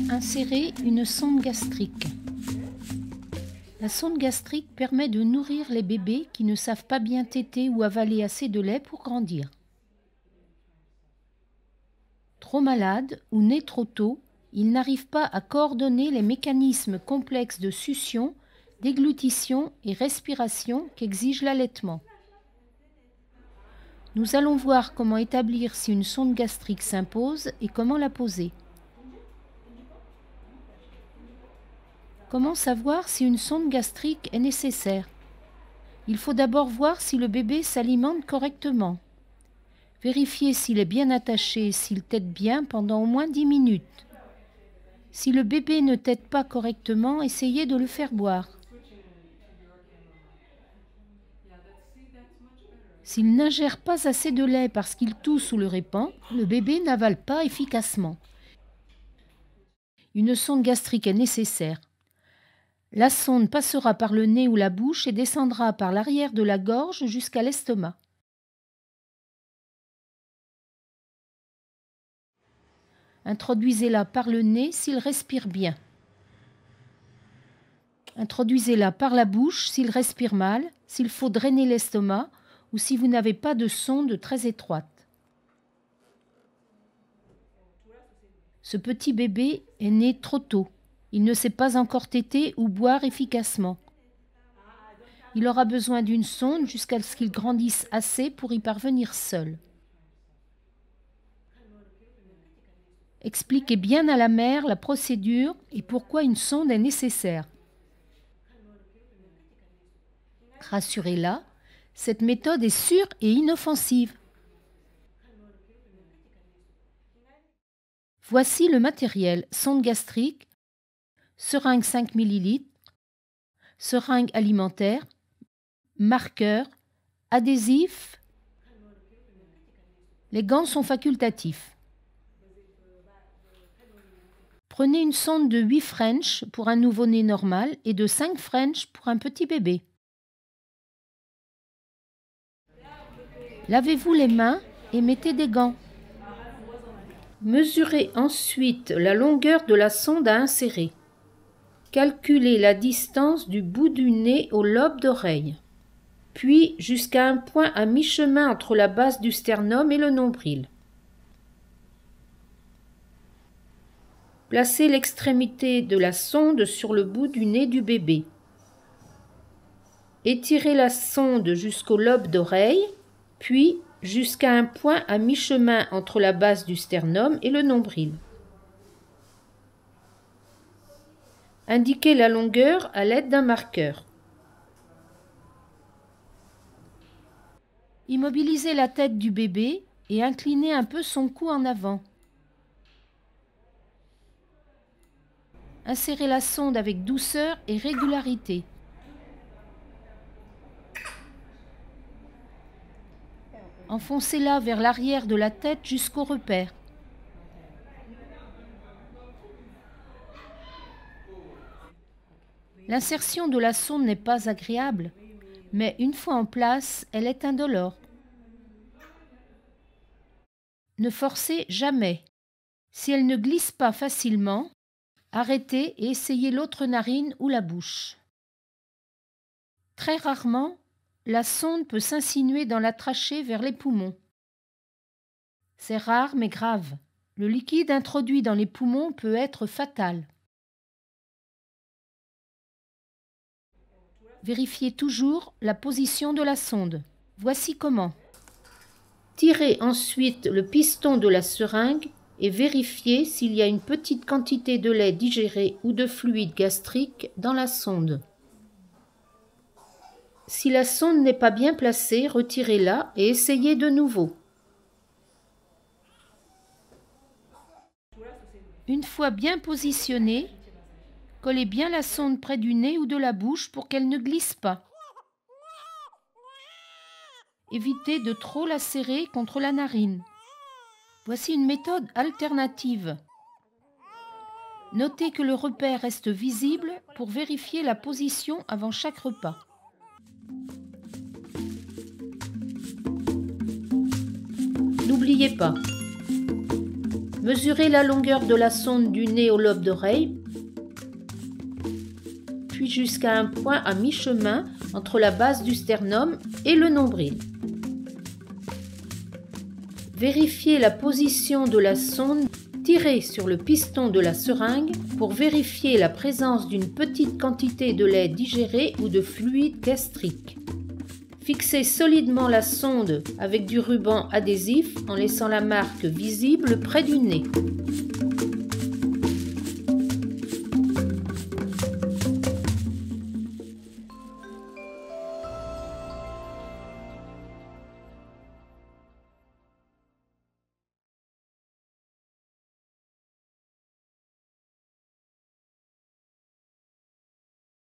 Insérer une sonde gastrique. La sonde gastrique permet de nourrir les bébés qui ne savent pas bien téter ou avaler assez de lait pour grandir. Trop malades ou nés trop tôt, ils n'arrivent pas à coordonner les mécanismes complexes de succion, déglutition et respiration qu'exige l'allaitement. Nous allons voir comment établir si une sonde gastrique s'impose et comment la poser. Comment savoir si une sonde gastrique est nécessaire? Il faut d'abord voir si le bébé s'alimente correctement. Vérifier s'il est bien attaché et s'il tète bien pendant au moins 10 minutes. Si le bébé ne tète pas correctement, essayez de le faire boire. S'il n'ingère pas assez de lait parce qu'il tousse ou le répand, le bébé n'avale pas efficacement. Une sonde gastrique est nécessaire. La sonde passera par le nez ou la bouche et descendra par l'arrière de la gorge jusqu'à l'estomac. Introduisez-la par le nez s'il respire bien. Introduisez-la par la bouche s'il respire mal, s'il faut drainer l'estomac ou si vous n'avez pas de sonde très étroite. Ce petit bébé est né trop tôt. Il ne sait pas encore téter ou boire efficacement. Il aura besoin d'une sonde jusqu'à ce qu'il grandisse assez pour y parvenir seul. Expliquez bien à la mère la procédure et pourquoi une sonde est nécessaire. Rassurez-la, cette méthode est sûre et inoffensive. Voici le matériel: sonde gastrique, seringue 5 ml, seringue alimentaire, marqueur, adhésif. Les gants sont facultatifs. Prenez une sonde de 8 French pour un nouveau-né normal et de 5 French pour un petit bébé. Lavez-vous les mains et mettez des gants. Mesurez ensuite la longueur de la sonde à insérer. Calculez la distance du bout du nez au lobe d'oreille, puis jusqu'à un point à mi-chemin entre la base du sternum et le nombril. Placez l'extrémité de la sonde sur le bout du nez du bébé. Étirez la sonde jusqu'au lobe d'oreille, puis jusqu'à un point à mi-chemin entre la base du sternum et le nombril. Indiquez la longueur à l'aide d'un marqueur. Immobilisez la tête du bébé et inclinez un peu son cou en avant. Insérez la sonde avec douceur et régularité. Enfoncez-la vers l'arrière de la tête jusqu'au repère. L'insertion de la sonde n'est pas agréable, mais une fois en place, elle est indolore. Ne forcez jamais. Si elle ne glisse pas facilement, arrêtez et essayez l'autre narine ou la bouche. Très rarement, la sonde peut s'insinuer dans la trachée vers les poumons. C'est rare mais grave. Le liquide introduit dans les poumons peut être fatal. Vérifiez toujours la position de la sonde. Voici comment. Tirez ensuite le piston de la seringue et vérifiez s'il y a une petite quantité de lait digéré ou de fluide gastrique dans la sonde. Si la sonde n'est pas bien placée, retirez-la et essayez de nouveau. Une fois bien positionnée, collez bien la sonde près du nez ou de la bouche pour qu'elle ne glisse pas. Évitez de trop la serrer contre la narine. Voici une méthode alternative. Notez que le repère reste visible pour vérifier la position avant chaque repas. N'oubliez pas, Mesurez la longueur de la sonde du nez au lobe d'oreille, puis jusqu'à un point à mi-chemin entre la base du sternum et le nombril. Vérifiez la position de la sonde. Tirez sur le piston de la seringue pour vérifier la présence d'une petite quantité de lait digéré ou de fluide gastrique. Fixez solidement la sonde avec du ruban adhésif en laissant la marque visible près du nez.